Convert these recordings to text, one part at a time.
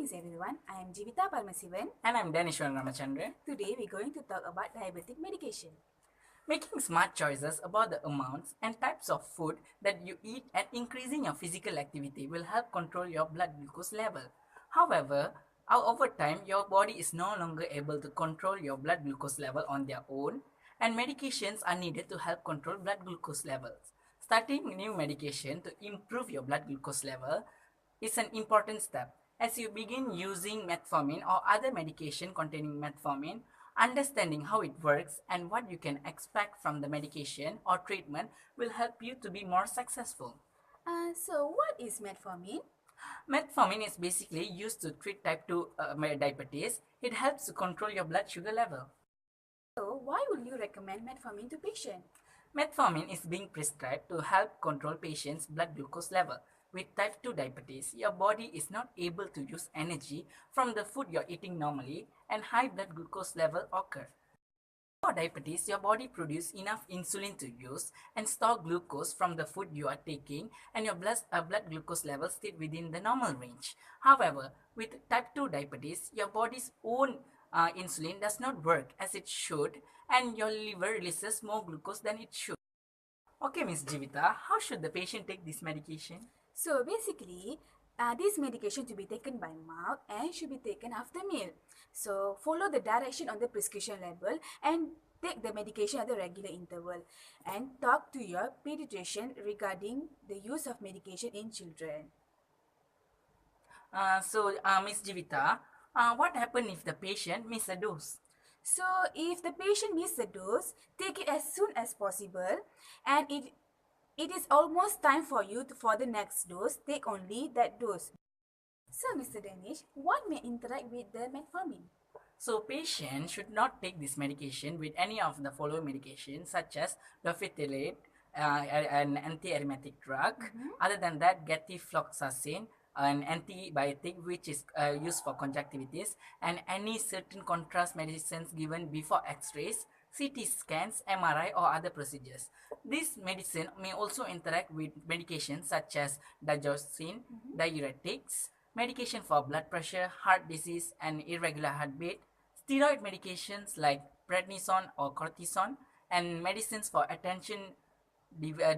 Greetings everyone, I am Jeevetha And I'm Denishwaran. Today we're going to talk about diabetic medication. Making smart choices about the amounts and types of food that you eat and increasing your physical activity will help control your blood glucose level. However, over time, your body is no longer able to control your blood glucose level on their own, and medications are needed to help control blood glucose levels. Starting new medication to improve your blood glucose level is an important step. As you begin using metformin or other medication containing metformin, understanding how it works and what you can expect from the medication or treatment will help you to be more successful. So what is metformin? Metformin is basically used to treat type 2 diabetes. It helps to control your blood sugar level. So why would you recommend metformin to patients? Metformin is being prescribed to help control patients' blood glucose level. With type 2 diabetes, your body is not able to use energy from the food you're eating normally, and high blood glucose level occur. For diabetes, your body produces enough insulin to use and store glucose from the food you are taking, and your blood glucose level stay within the normal range. However, with type 2 diabetes, your body's own insulin does not work as it should, and your liver releases more glucose than it should. Okay, Miss Jeevetha, how should the patient take this medication? So basically, this medication to be taken by mouth and should be taken after meal. So follow the direction on the prescription label and take the medication at the regular interval, and talk to your pediatrician regarding the use of medication in children. Miss Jeevetha, what happens if the patient miss a dose? So if the patient misses the dose, take it as soon as possible, and it is almost time for you for the next dose, take only that dose. So Mr. Danish, what may interact with the metformin? So patients should not take this medication with any of the following medications such as dofetilide, an anti-erythemic drug. Other than that, gefloxacin, an antibiotic which is used for conjunctivitis, and any certain contrast medicines given before x-rays, CT scans, MRI or other procedures. This medicine may also interact with medications such as digoxin, diuretics, medication for blood pressure, heart disease and irregular heartbeat, steroid medications like prednisone or cortisone, and medicines for attention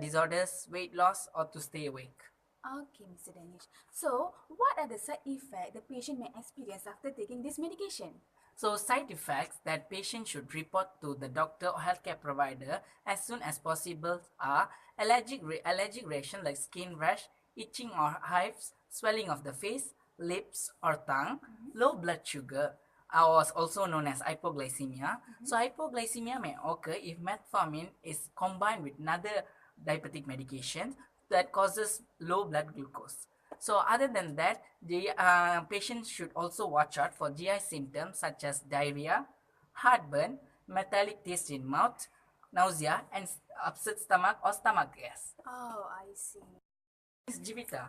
disorders, weight loss or to stay awake. Okay, Mr. Danish. So, what are the side effects the patient may experience after taking this medication? So side effects that patients should report to the doctor or healthcare provider as soon as possible are allergic reaction like skin rash, itching or hives, swelling of the face, lips or tongue, low blood sugar, also known as hypoglycemia. So hypoglycemia may occur if metformin is combined with another diabetic medication that causes low blood glucose. So other than that, the patient should also watch out for GI symptoms such as diarrhea, heartburn, metallic taste in mouth, nausea, and upset stomach or stomach gas. Oh, I see. Ms. Jeevetha,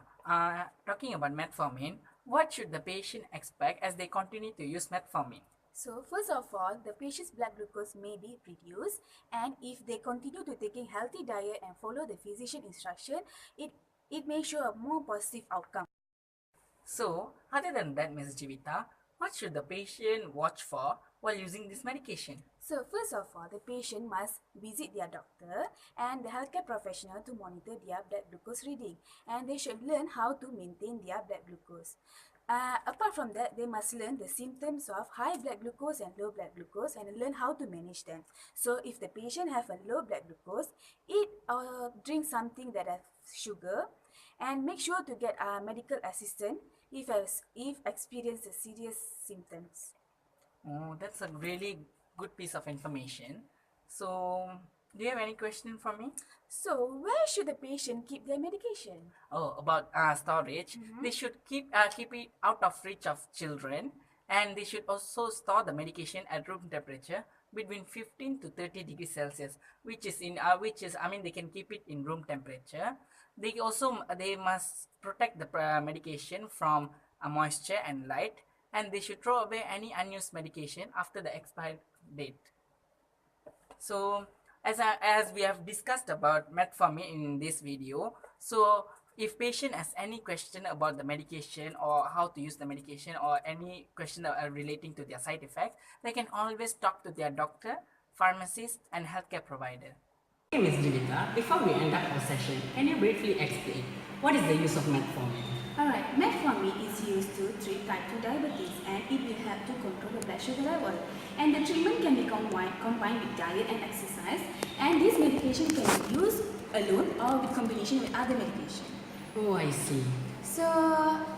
talking about metformin, what should the patient expect as they continue to use metformin? So, first of all, the patient's blood glucose may be reduced, and if they continue to taking healthy diet and follow the physician instruction, it may show a more positive outcome. So, other than that, Ms. Jeevetha, what should the patient watch for while using this medication? So, first of all, the patient must visit their doctor and the healthcare professional to monitor their blood glucose reading, and they should learn how to maintain their blood glucose. Apart from that, they must learn the symptoms of high blood glucose and low blood glucose and learn how to manage them. So, if the patient have a low blood glucose, eat or drink something that has sugar, and make sure to get a medical assistant if experience serious symptoms. Oh, that's a really good piece of information. So, do you have any question for me? So, where should the patient keep their medication? Oh, about storage, they should keep it out of reach of children, and they should also store the medication at room temperature between 15 to 30 degrees Celsius, which is I mean they can keep it in room temperature. They must protect the medication from moisture and light, and they should throw away any unused medication after the expired date. So as we have discussed about metformin in this video, so If patient has any question about the medication or how to use the medication or any question relating to their side effects, they can always talk to their doctor, pharmacist, and healthcare provider. Hey Ms. Jeevetha, before we end up our session, can you briefly explain what is the use of metformin? Alright, metformin is used to treat type 2 diabetes and it will help to control the blood sugar level. And the treatment can be combined with diet and exercise, and this medication can be used alone or with combination with other medication. Oh, I see. So,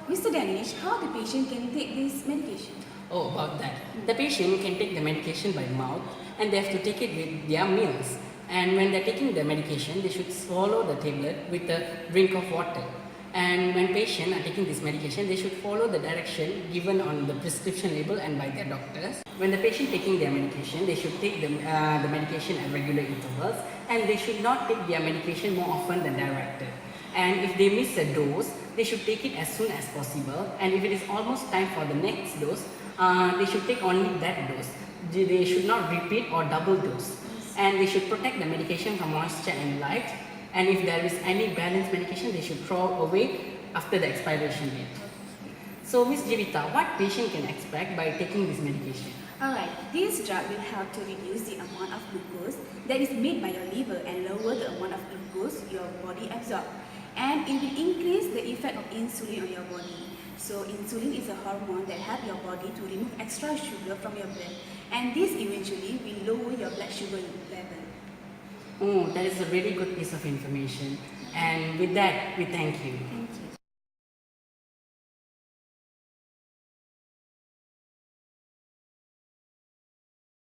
Mr. Danish, how the patient can take this medication? Oh, about that. The patient can take the medication by mouth and they have to take it with their meals. And when they're taking the medication, they should swallow the tablet with a drink of water. And when patients are taking this medication, they should follow the direction given on the prescription label and by their doctors. When the patient taking their medication, they should take the medication at regular intervals, and they should not take their medication more often than directed. And if they miss a dose, they should take it as soon as possible. And if it is almost time for the next dose, they should take only that dose. They should not repeat or double dose. And they should protect the medication from moisture and light. And if there is any balanced medication, they should throw away after the expiration date. So, Ms. Jeevetha, what patient can expect by taking this medication? Alright, this drug will help to reduce the amount of glucose that is made by your liver and lower the amount of glucose your body absorbs. And it will increase the effect of insulin on your body. So insulin is a hormone that helps your body to remove extra sugar from your blood, and this eventually will lower your blood sugar level. Oh, that is a really good piece of information. And with that, we thank you. Thank you.